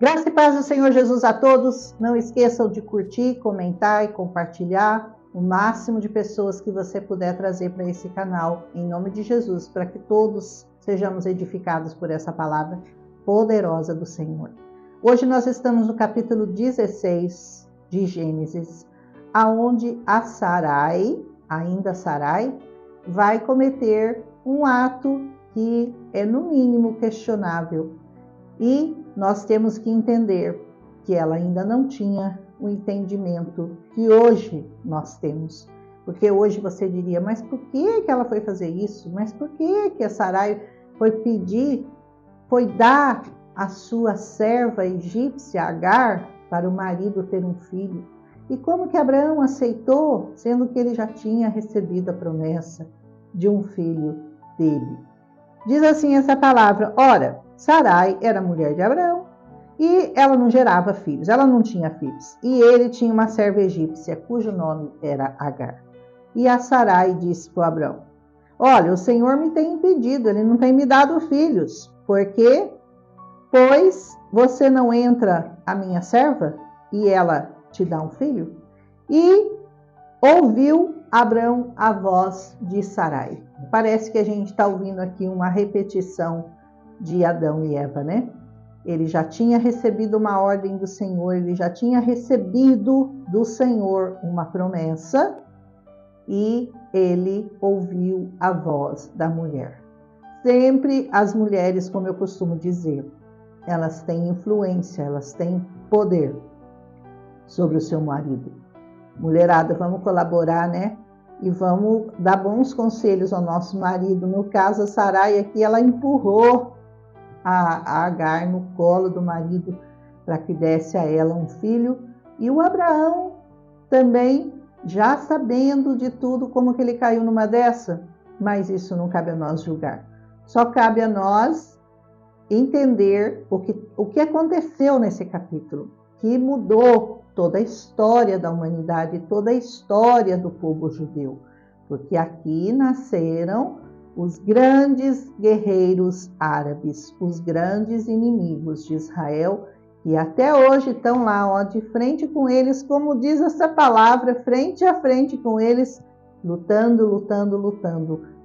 Graça e paz do Senhor Jesus a todos. Não esqueçam de curtir, comentar e compartilhar o máximo de pessoas que você puder trazer para esse canal, em nome de Jesus, para que todos sejamos edificados por essa palavra poderosa do Senhor. Hoje nós estamos no capítulo 16 de Gênesis, aonde a Sarai, ainda Sarai, vai cometer um ato que é no mínimo questionável. E nós temos que entender que ela ainda não tinha o entendimento que hoje nós temos. Porque hoje você diria, mas por que ela foi fazer isso? Mas por que a Sarai foi dar a sua serva egípcia, Agar, para o marido ter um filho? E como que Abraão aceitou, sendo que ele já tinha recebido a promessa de um filho dele? Diz assim essa palavra: ora, Sarai era mulher de Abraão e ela não gerava filhos, ela não tinha filhos. E ele tinha uma serva egípcia cujo nome era Agar. E a Sarai disse para Abraão: olha, o Senhor me tem impedido, ele não tem me dado filhos. Por quê? Pois você não entra a minha serva e ela te dá um filho? E ouviu Abraão a voz de Sarai. Parece que a gente está ouvindo aqui uma repetição de Adão e Eva, né? Ele já tinha recebido uma ordem do Senhor, ele já tinha recebido do Senhor uma promessa e ele ouviu a voz da mulher. Sempre as mulheres, como eu costumo dizer, elas têm influência, elas têm poder sobre o seu marido. Mulherada, vamos colaborar, né? E vamos dar bons conselhos ao nosso marido. No caso, a Sarai aqui, ela empurrou a Agar no colo do marido para que desse a ela um filho. E o Abraão também, já sabendo de tudo, como que ele caiu numa dessa. Mas isso não cabe a nós julgar. Só cabe a nós entender o que aconteceu nesse capítulo, que mudou toda a história da humanidade, toda a história do povo judeu, porque aqui nasceram os grandes guerreiros árabes, os grandes inimigos de Israel, que até hoje estão lá, ó, de frente com eles, como diz essa palavra, frente a frente com eles, lutando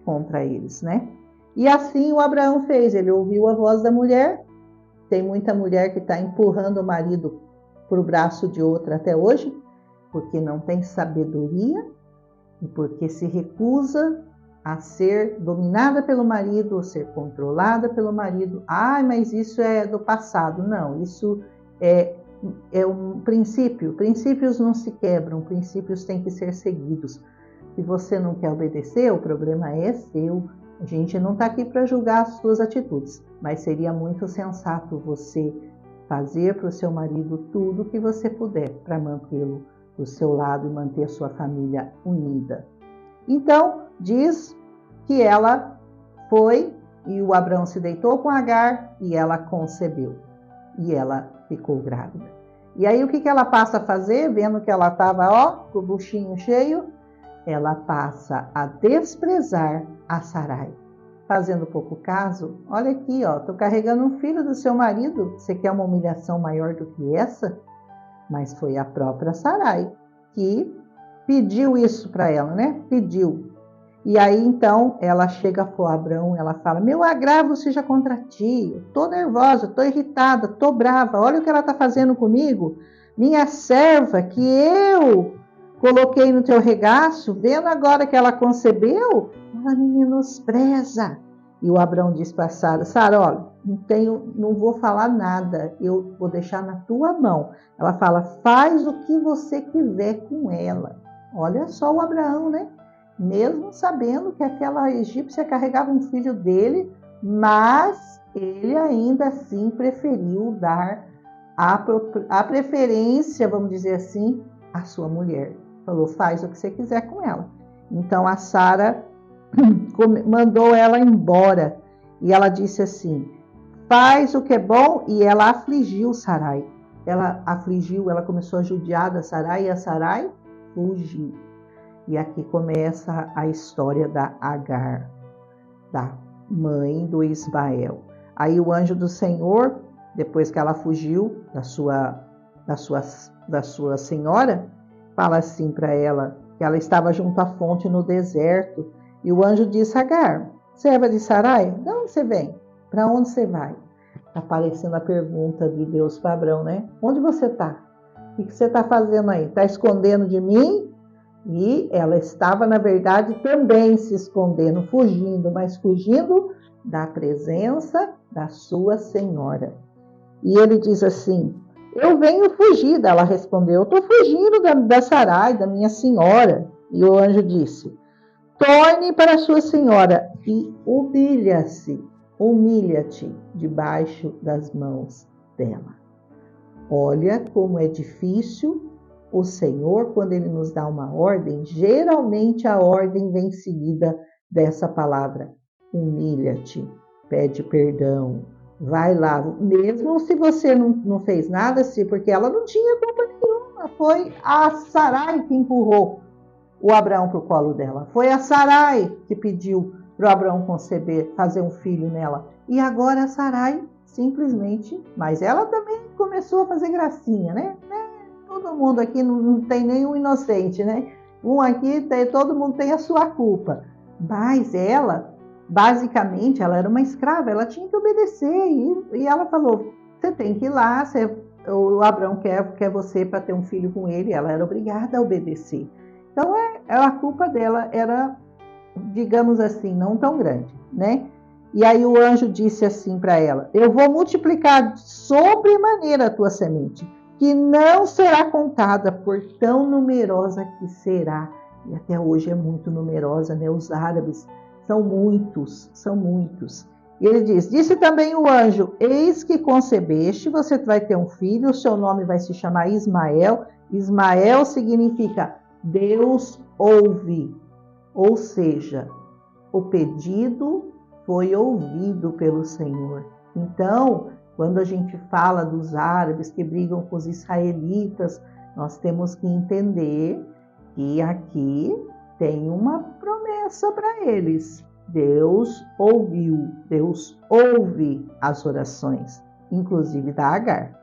contra eles, né? E assim o Abraão fez, ele ouviu a voz da mulher. Tem muita mulher que está empurrando o marido para o braço de outra até hoje, porque não tem sabedoria e porque se recusa a ser dominada pelo marido ou ser controlada pelo marido. Ah, mas isso é do passado. Não, isso é um princípio. Princípios não se quebram, princípios têm que ser seguidos. Se você não quer obedecer, o problema é seu. A gente não está aqui para julgar as suas atitudes, mas seria muito sensato você fazer para o seu marido tudo o que você puder para mantê-lo do seu lado e manter a sua família unida. Então, diz que ela foi e o Abraão se deitou com Agar e ela concebeu. E ela ficou grávida. E aí o que ela passa a fazer, vendo que ela estava com o buchinho cheio? Ela passa a desprezar a Sarai. Fazendo pouco caso, olha aqui, ó, estou carregando um filho do seu marido, você quer uma humilhação maior do que essa? Mas foi a própria Sarai que pediu isso para ela, né? Pediu. E aí então ela chega para Abraão, ela fala: meu agravo seja contra ti, eu estou nervosa, estou irritada, estou brava, olha o que ela está fazendo comigo, minha serva que eu coloquei no teu regaço, vendo agora que ela concebeu, ela me menospreza. E o Abraão diz para Sara: Sara, olha, não vou falar nada, eu vou deixar na tua mão. Ela fala: faz o que você quiser com ela. Olha só o Abraão, né? Mesmo sabendo que aquela egípcia carregava um filho dele, mas ele ainda assim preferiu dar a preferência, vamos dizer assim, à sua mulher. Falou: faz o que você quiser com ela. Então a Sara mandou ela embora e ela disse assim: faz o que é bom. E ela afligiu Sarai. Ela começou a judiar da Sarai e a Sarai fugiu. E aqui começa a história da Agar, da mãe do Ismael. Aí o anjo do Senhor depois que ela fugiu da sua senhora, fala assim para ela, que ela estava junto à fonte no deserto, e o anjo disse: Agar, serva de Sarai, de onde você vem? Para onde você vai? Está aparecendo a pergunta de Deus para Abrão, né? Onde você está? O que você está fazendo aí? Está escondendo de mim? E ela estava, na verdade, também se escondendo, fugindo, mas fugindo da presença da sua senhora. E ele diz assim: eu venho fugir. Ela respondeu: eu estou fugindo da Sarai, da minha senhora. E o anjo disse: torne para sua senhora e humilha-te debaixo das mãos dela. Olha como é difícil o Senhor, quando Ele nos dá uma ordem, geralmente a ordem vem seguida dessa palavra: humilha-te, pede perdão, vai lá, mesmo se você não fez nada, porque ela não tinha culpa nenhuma, foi a Sarai que empurrou o Abraão para o colo dela, foi a Sarai que pediu para o Abraão conceber, fazer um filho nela, e agora a Sarai simplesmente, mas ela também começou a fazer gracinha, né? Todo mundo aqui não tem nenhum inocente, né? Todo mundo tem a sua culpa. Mas ela, basicamente, ela era uma escrava, ela tinha que obedecer. E ela falou: você tem que ir lá, o Abraão quer você para ter um filho com ele. Ela era obrigada a obedecer. Então, a culpa dela era, digamos assim, não tão grande, né? E aí o anjo disse assim para ela: eu vou multiplicar sobremaneira a tua semente, que não será contada, por tão numerosa que será. E até hoje é muito numerosa, né? Os árabes são muitos. E ele diz: disse também o anjo: eis que concebeste, você vai ter um filho, o seu nome vai se chamar Ismael. Ismael significa Deus ouve, ou seja, o pedido foi ouvido pelo Senhor. Então, quando a gente fala dos árabes que brigam com os israelitas, nós temos que entender que aqui tem uma promessa para eles. Deus ouviu, Deus ouve as orações, inclusive da Agar.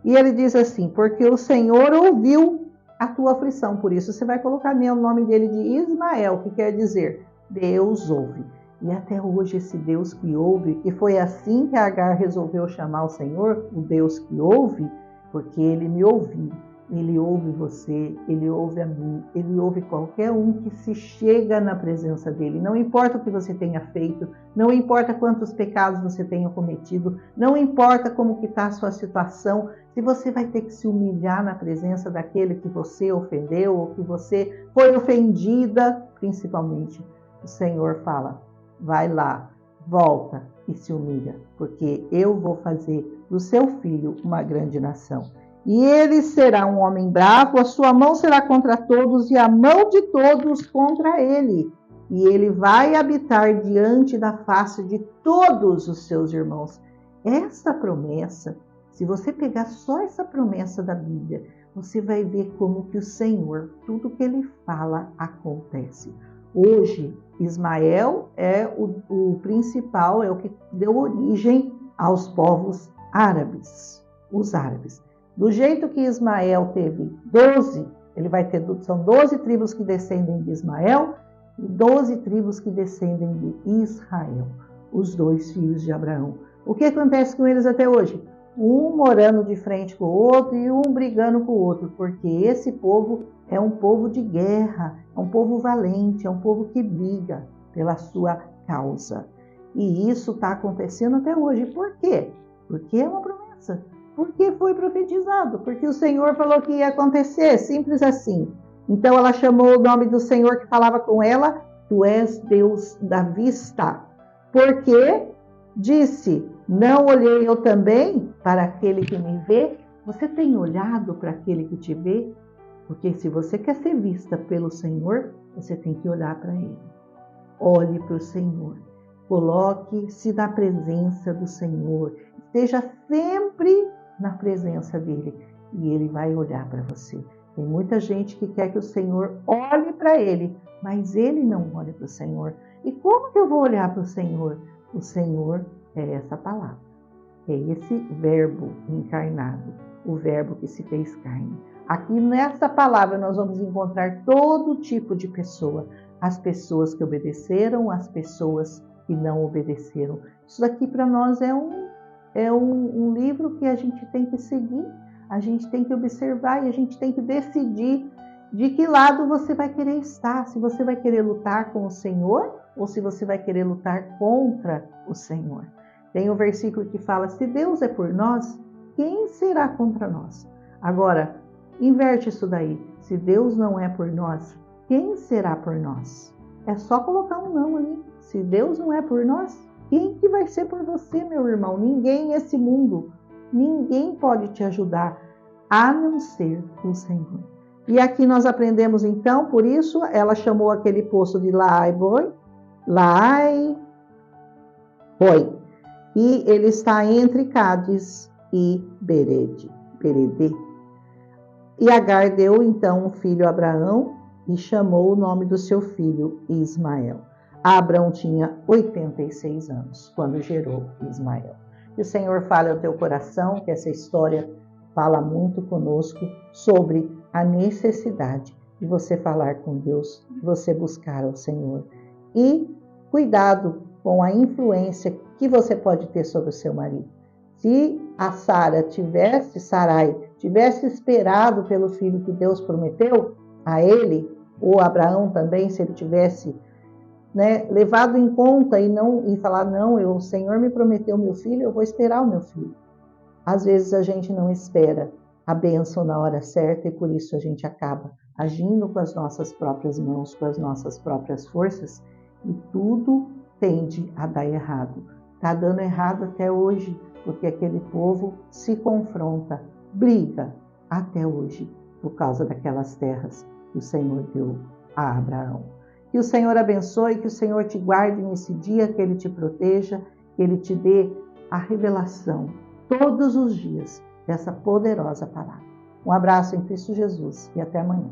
E ele diz assim: porque o Senhor ouviu a tua aflição. Por isso você vai colocar o nome dele de Ismael, que quer dizer Deus ouve. E até hoje esse Deus que ouve, e foi assim que Agar resolveu chamar o Senhor, o Deus que ouve, porque ele me ouviu, ele ouve você, ele ouve a mim, ele ouve qualquer um que se chega na presença dele. Não importa o que você tenha feito, não importa quantos pecados você tenha cometido, não importa como que está a sua situação, se você vai ter que se humilhar na presença daquele que você ofendeu, ou que você foi ofendida, principalmente, o Senhor fala: vai lá, volta e se humilha, porque eu vou fazer do seu filho uma grande nação. E ele será um homem bravo, a sua mão será contra todos e a mão de todos contra ele. E ele vai habitar diante da face de todos os seus irmãos. Essa promessa, se você pegar só essa promessa da Bíblia, você vai ver como que o Senhor, tudo que ele fala, acontece. Hoje, Ismael é o principal, é o que deu origem aos povos árabes, os árabes. Do jeito que Ismael teve 12, são 12 tribos que descendem de Ismael e 12 tribos que descendem de Israel, os dois filhos de Abraão. O que acontece com eles até hoje? Um morando de frente com o outro e um brigando com o outro, porque esse povo é um povo de guerra, é um povo valente, é um povo que briga pela sua causa. E isso está acontecendo até hoje. Por quê? Porque é uma promessa. Porque foi profetizado, porque o Senhor falou que ia acontecer, simples assim. Então ela chamou o nome do Senhor que falava com ela: tu és Deus da vista. Porque disse: não olhei eu também para aquele que me vê? Você tem olhado para aquele que te vê? Porque se você quer ser vista pelo Senhor, você tem que olhar para Ele. Olhe para o Senhor. Coloque-se na presença do Senhor. Esteja sempre na presença dEle. E Ele vai olhar para você. Tem muita gente que quer que o Senhor olhe para Ele, mas Ele não olha para o Senhor. E como que eu vou olhar para o Senhor? O Senhor é essa palavra. É esse verbo encarnado, o verbo que se fez carne. Aqui nessa palavra nós vamos encontrar todo tipo de pessoa. As pessoas que obedeceram, as pessoas que não obedeceram. Isso daqui para nós é um livro que a gente tem que seguir, a gente tem que observar e a gente tem que decidir de que lado você vai querer estar. Se você vai querer lutar com o Senhor ou se você vai querer lutar contra o Senhor. Tem um versículo que fala, se Deus é por nós, quem será contra nós? Agora, inverte isso daí. Se Deus não é por nós, quem será por nós? É só colocar um não ali. Se Deus não é por nós, quem que vai ser por você, meu irmão? Ninguém nesse mundo, ninguém pode te ajudar, a não ser o Senhor. E aqui nós aprendemos então, por isso, ela chamou aquele poço de Laiboi, e ele está entre Cádiz e Berede. E Agar deu então um filho a Abraão e chamou o nome do seu filho Ismael. Abraão tinha 86 anos quando gerou Ismael. Que o Senhor fale ao teu coração, que essa história fala muito conosco sobre a necessidade de você falar com Deus, de você buscar ao Senhor. E cuidado com a influência que você pode ter sobre o seu marido. Se a Sarai tivesse esperado pelo filho que Deus prometeu a ele, ou Abraão também, se ele tivesse levado em conta e falar, não, o Senhor me prometeu meu filho, eu vou esperar o meu filho. Às vezes a gente não espera a bênção na hora certa e por isso a gente acaba agindo com as nossas próprias mãos, com as nossas próprias forças e tudo tende a dar errado. Está dando errado até hoje, porque aquele povo se confronta, briga até hoje por causa daquelas terras que o Senhor deu a Abraão. Que o Senhor abençoe, que o Senhor te guarde nesse dia, que Ele te proteja, que Ele te dê a revelação todos os dias dessa poderosa palavra. Um abraço em Cristo Jesus e até amanhã.